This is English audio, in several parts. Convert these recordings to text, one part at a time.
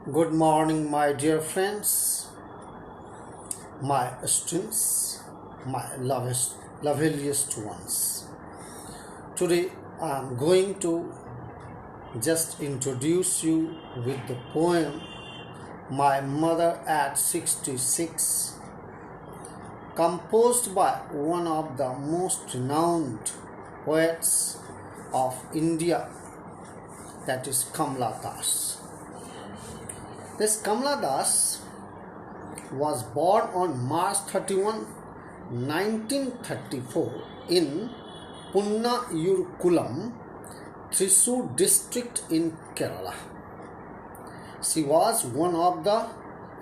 Good morning, my dear friends, my students, my loveliest ones. Today I am going to just introduce you with the poem My Mother at 66, composed by one of the most renowned poets of India, that is Kamla Das. This Kamla Das was born on March 31, 1934 in Punnayurkulam, Thrissur district in Kerala. She was one of the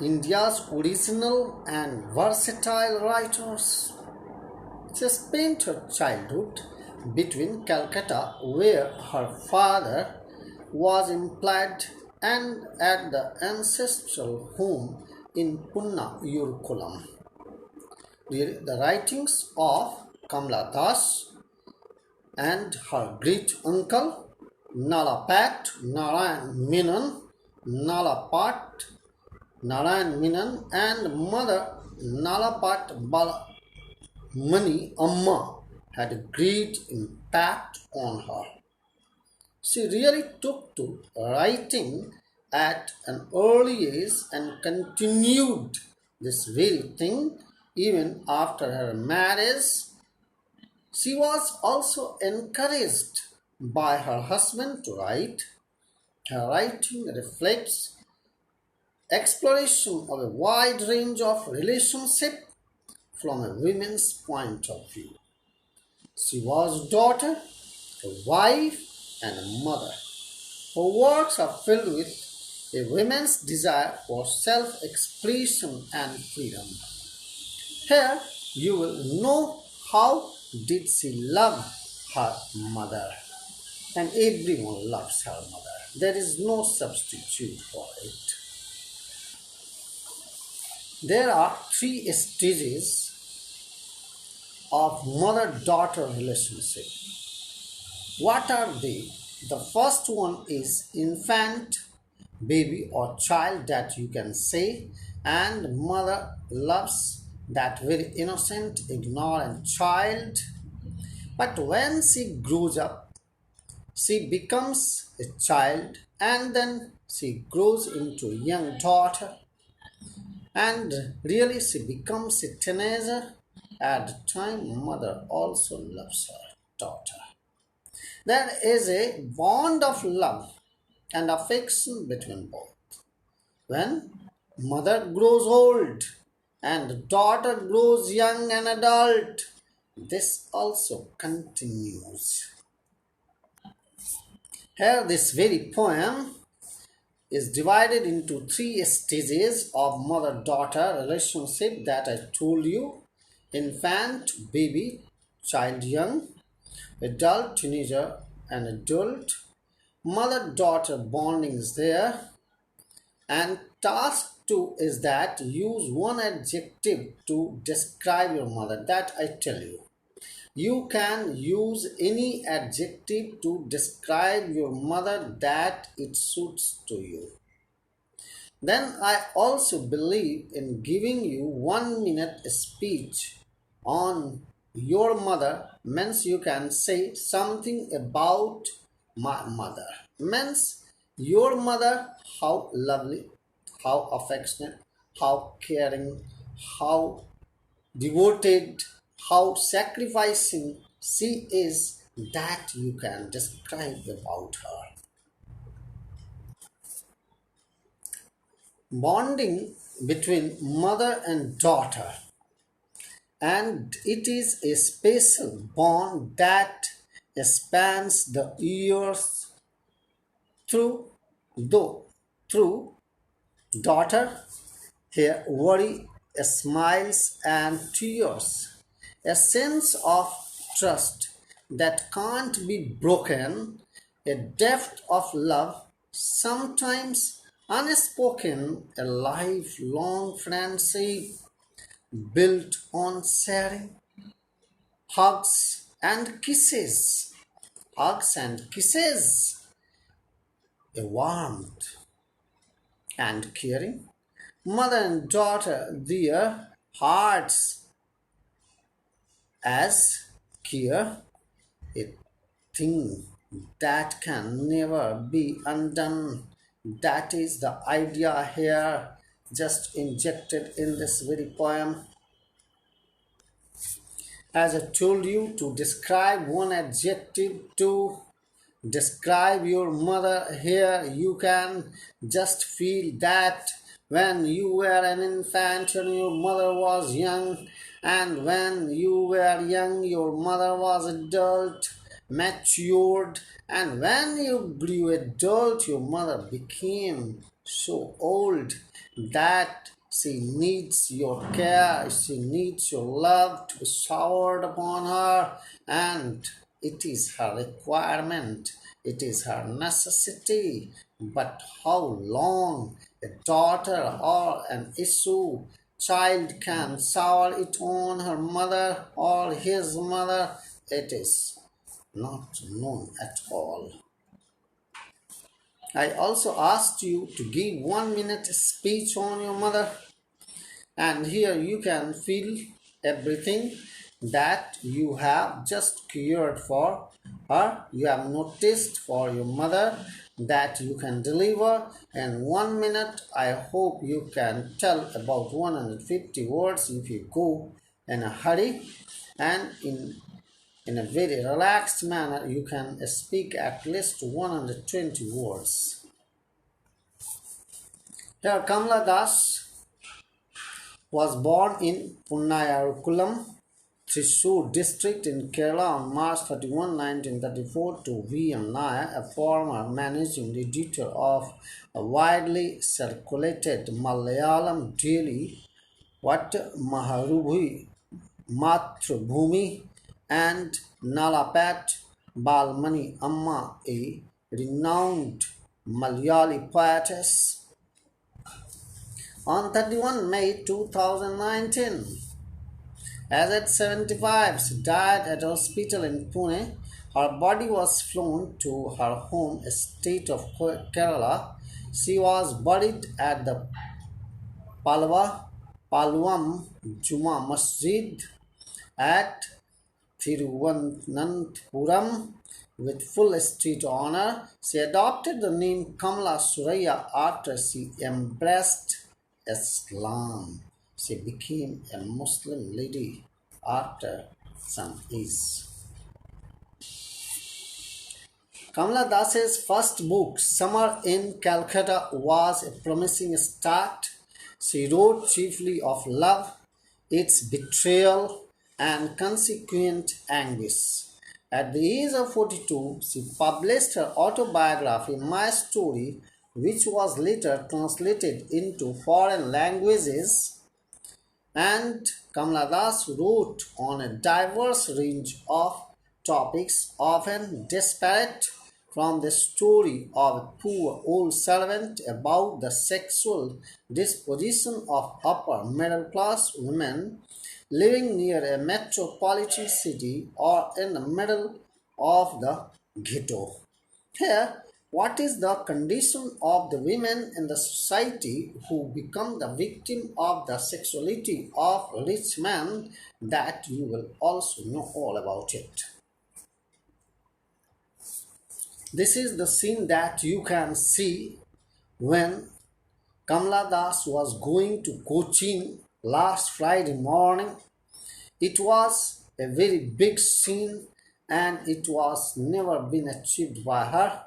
India's original and versatile writers. She spent her childhood between Calcutta, where her father was employed, and at the ancestral home in Punnayurkulam. The writings of Kamla Das and her great uncle Nalapat Narayan Menon and mother Nalapat Balamani Amma had a great impact on her. She really took to writing at an early age and continued this very thing even after her marriage. She was also encouraged by her husband to write. Her writing reflects exploration of a wide range of relationships from a woman's point of view. She was a daughter, a wife, and a mother. Her works are filled with a woman's desire for self-expression and freedom. Here you will know how did she love her mother. And everyone loves her mother. There is no substitute for it. There are three stages of mother-daughter relationship. What are they? The first one is infant, baby or child that you can say, and mother loves that very innocent, ignorant child. But when she grows up, she becomes a child and then she grows into a young daughter, and really she becomes a teenager. At the time, mother also loves her daughter. There is a bond of love and affection between both. When mother grows old and daughter grows young and adult, this also continues. Here, this very poem is divided into three stages of mother-daughter relationship that I told you: infant, baby, child young, adult, teenager, and adult. Mother-daughter bonding is there. And task 2 is that use one adjective to describe your mother. That I tell you. You can use any adjective to describe your mother that it suits to you. Then I also believe in giving you 1 minute speech on your mother. Means you can say something about my mother. Means your mother, how lovely, how affectionate, how caring, how devoted, how sacrificing she is, that you can describe about her. Bonding between mother and daughter, and it is a special bond that spans the years through though through daughter, her worry, smiles and tears, a sense of trust that can't be broken, a depth of love, sometimes unspoken, a lifelong friendship built on sharing, hugs and kisses, hugs and kisses, a warmth, and caring. Mother and daughter, their hearts as care, a thing that can never be undone. That is the idea here, just injected in this very poem. As I told you, to describe one adjective to describe your mother here, you can just feel that when you were an infant and your mother was young, and when you were young, your mother was adult, matured, and when you grew adult, your mother became so old that she needs your care, she needs your love to be showered upon her, and it is her requirement, it is her necessity. But how long a daughter or an issue child can shower it on her mother or his mother, it is not known at all. I also asked you to give 1 minute speech on your mother, and here you can feel everything that you have just cared for her, you have noticed for your mother, that you can deliver in 1 minute. I hope you can tell about 150 words if you go in a hurry, and in a very relaxed manner you can speak at least 120 words. Here Kamala Das was born in Punnayarukulam, Thrissur district in Kerala on March 31, 1934 to V.M. Nair, a former managing editor of a widely circulated Malayalam daily What Maharubhi Mathrubhumi and Nalapat Balmani Amma, a renowned Malayali poetess. On 31 May 2019, as at 75, she died at a hospital in Pune. Her body was flown to her home state of Kerala. She was buried at the Palwam Juma Masjid at Thiruvananthapuram with full state honor. She adopted the name Kamala Suraya after she embraced Islam. She became a Muslim lady after some age. Kamala Das's first book, Summer in Calcutta, was a promising start. She wrote chiefly of love, its betrayal, and consequent anguish. At the age of 42, she published her autobiography, My Story, which was later translated into foreign languages, and Kamala Das wrote on a diverse range of topics, often disparate, from the story of a poor old servant about the sexual disposition of upper middle class women living near a metropolitan city or in the middle of the ghetto. Here, what is the condition of the women in the society who become the victim of the sexuality of rich men, that you will also know all about it. This is the scene that you can see when Kamala Das was going to Cochin last Friday morning. It was a very big scene and it was never been achieved by her.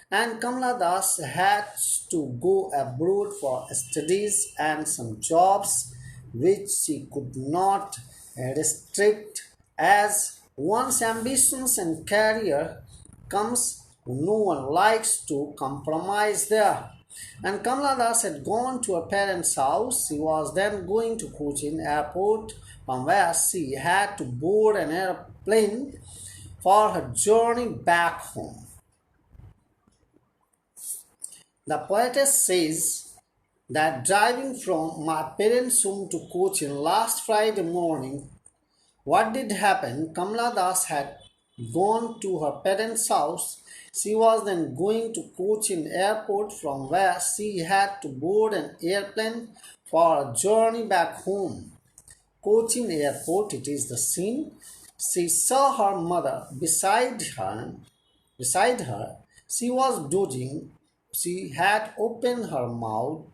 And Kamala Das had to go abroad for studies and some jobs which she could not restrict, as one's ambitions and career comes, no one likes to compromise there. And Kamala Das had gone to her parents' house. She was then going to Cochin airport, from where she had to board an airplane for her journey back home. The poetess says that driving from my parents' home to Cochin last Friday morning, what did happen? Kamala Das had gone to her parents' house. She was then going to Cochin airport from where she had to board an airplane for a journey back home. Cochin airport, it is the scene. She saw her mother beside her. She was dozing. She had opened her mouth.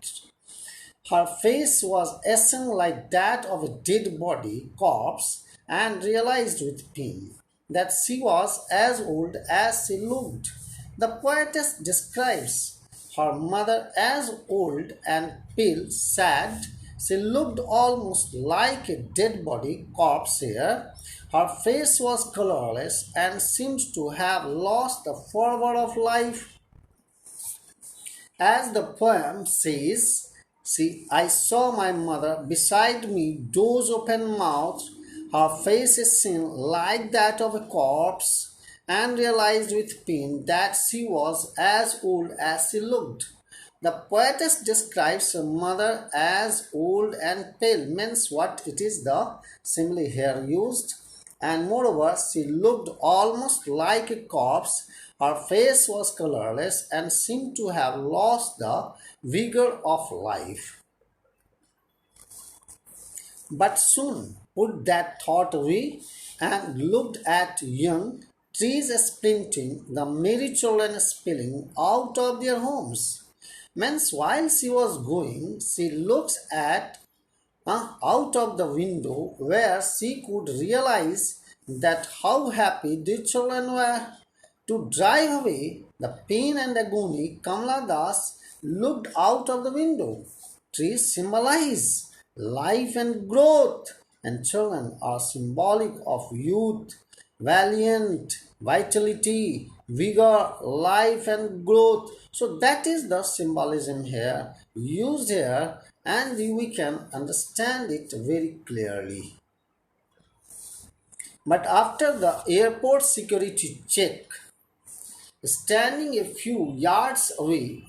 Her face was ashen like that of a dead body corpse, and realized with pain that she was as old as she looked. The poetess describes her mother as old and pale, sad. She looked almost like a dead body corpse here. Her face was colorless and seemed to have lost the fervor of life. As the poem says, see, I saw my mother beside me, doors open mouthed, her face is seen like that of a corpse, and realized with pain that she was as old as she looked. The poetess describes her mother as old and pale, means what it is the simile here used, and moreover, she looked almost like a corpse. Her face was colorless and seemed to have lost the vigor of life. But soon put that thought away and looked at young trees sprinting, the merry children spilling out of their homes. Means while she was going, she looks at out of the window where she could realize that how happy the children were. To drive away the pain and agony, Kamala Das looked out of the window. Trees symbolize life and growth, and children are symbolic of youth, valiant, vitality, vigor, life, and growth. So, that is the symbolism here, used here, and we can understand it very clearly. But after the airport security check, standing a few yards away,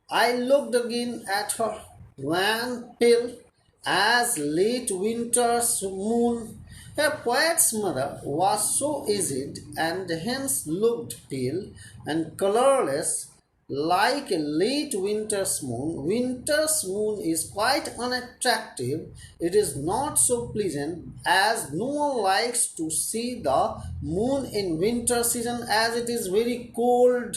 I looked again at her, wan, pale as late winter's moon. Her poet's mother was so aged and hence looked pale and colorless like a late winter's moon. Winter's moon is quite unattractive. It is not so pleasant as no one likes to see the moon in winter season as it is very cold.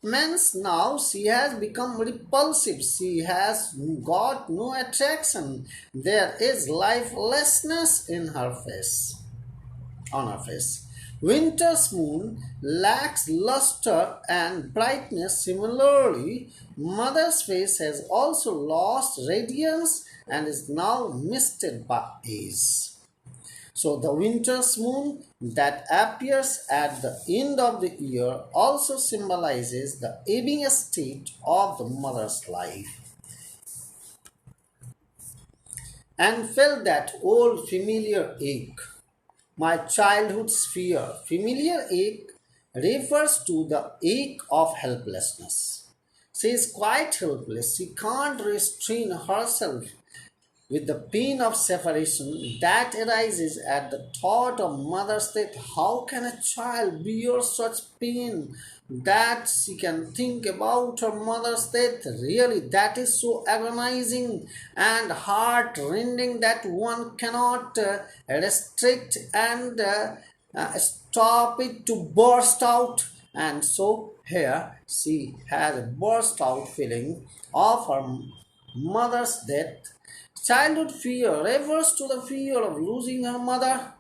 Means now she has become repulsive. She has got no attraction. There is lifelessness in her face, on her face. Winter's moon lacks luster and brightness. Similarly, mother's face has also lost radiance and is now misted by age. So the winter's moon that appears at the end of the year also symbolizes the ebbing state of the mother's life. And felt that old familiar ache, my childhood's fear. Familiar ache refers to the ache of helplessness. She is quite helpless. She can't restrain herself with the pain of separation that arises at the thought of mother's death. How can a child bear such pain that she can think about her mother's death? Really, that is so agonizing and heart-rending that one cannot restrict and stop it to burst out. And so here she has a burst out feeling of her mother's death. Childhood fear refers to the fear of losing her mother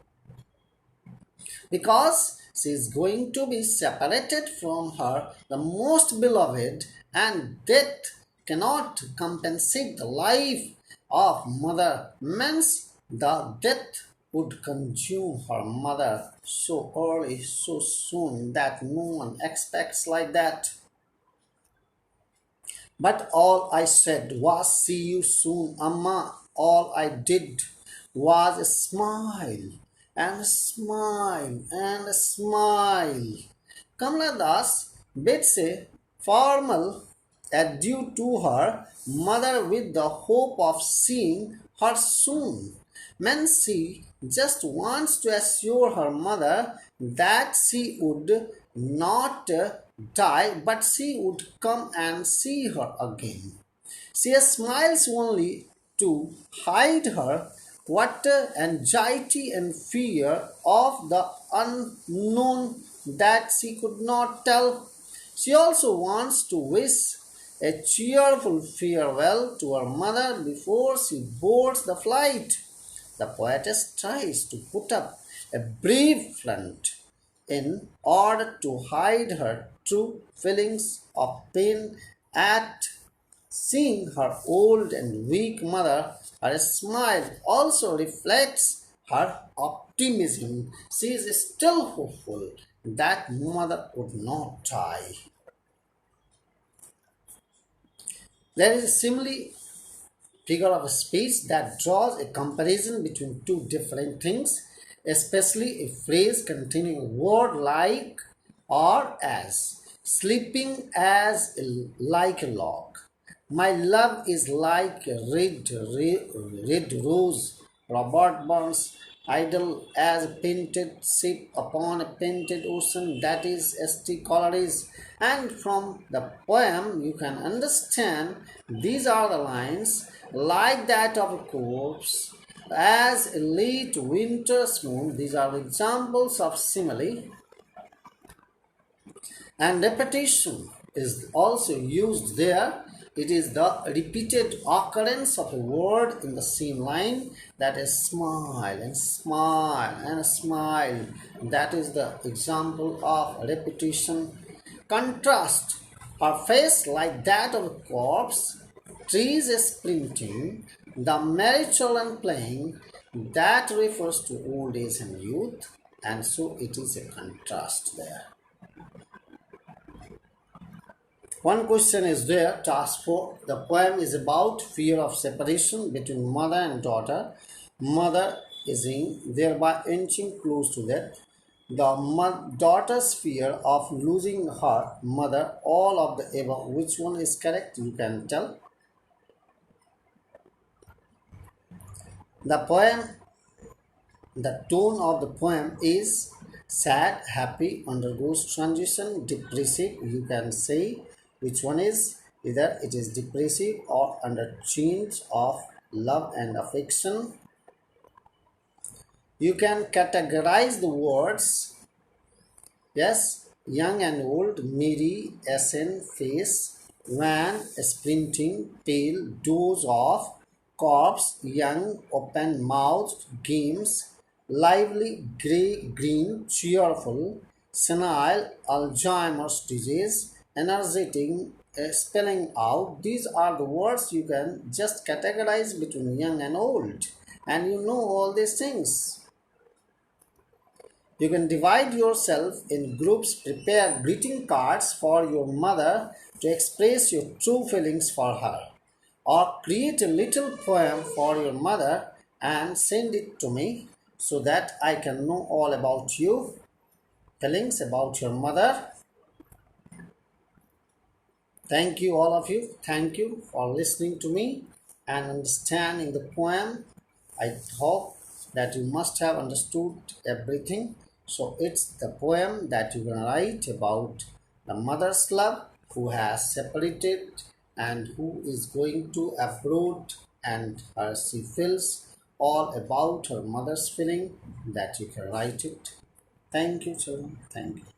because she is going to be separated from her, the most beloved, and death cannot compensate the life of mother. Means the death would consume her mother so early, so soon that no one expects like that. But all I said was, see you soon, Amma. All I did was smile and smile and smile. Kamala Das bids a formal adieu to her mother with the hope of seeing her soon. When she just wants to assure her mother that she would not die, but she would come and see her again. She smiles only to hide her what anxiety and fear of the unknown that she could not tell. She also wants to wish a cheerful farewell to her mother before she boards the flight. The poetess tries to put up a brave front in order to hide her true feelings of pain at seeing her old and weak mother. Her smile also reflects her optimism. She is still hopeful that mother would not die. There is a similar figure of speech that draws a comparison between two different things, especially a phrase containing a word like or as. Sleeping as like a log. My love is like a red rose. Robert Burns, idle as a painted ship upon a painted ocean, that is St. Coleridge. And from the poem, you can understand these are the lines like that of a corpse as a late winter's moon. These are examples of simile, and repetition is also used there. It is the repeated occurrence of a word in the same line, that is smile and smile and smile. That is the example of repetition. Contrast, her face like that of a corpse, trees sprinting, the merry children playing, that refers to old age and youth, and so it is a contrast there. One question is there, task 4. The poem is about fear of separation between mother and daughter. Mother is thereby inching close to death. The daughter's fear of losing her mother, all of the above. Which one is correct? You can tell. The poem, the tone of the poem is sad, happy, undergoes transition, depressive. You can say which one is, either it is depressive or under change of love and affection. You can categorize the words. Yes, young and old, merry, ashen face, van, sprinting, pale, doze off, corpse, young, open mouthed, games, lively, grey, green, cheerful, senile, Alzheimer's disease, energetic, spelling out. These are the words you can just categorize between young and old. And you know all these things. You can divide yourself in groups, prepare greeting cards for your mother to express your true feelings for her, or create a little poem for your mother and send it to me so that I can know all about you, feelings about your mother. Thank you, all of you. Thank you for listening to me and understanding the poem. I hope that you must have understood everything. So, it's the poem that you're gonna write about the mother's love who has separated and who is going to abroad, and she feels all about her mother's feeling, that you can write it. Thank you, children. Thank you.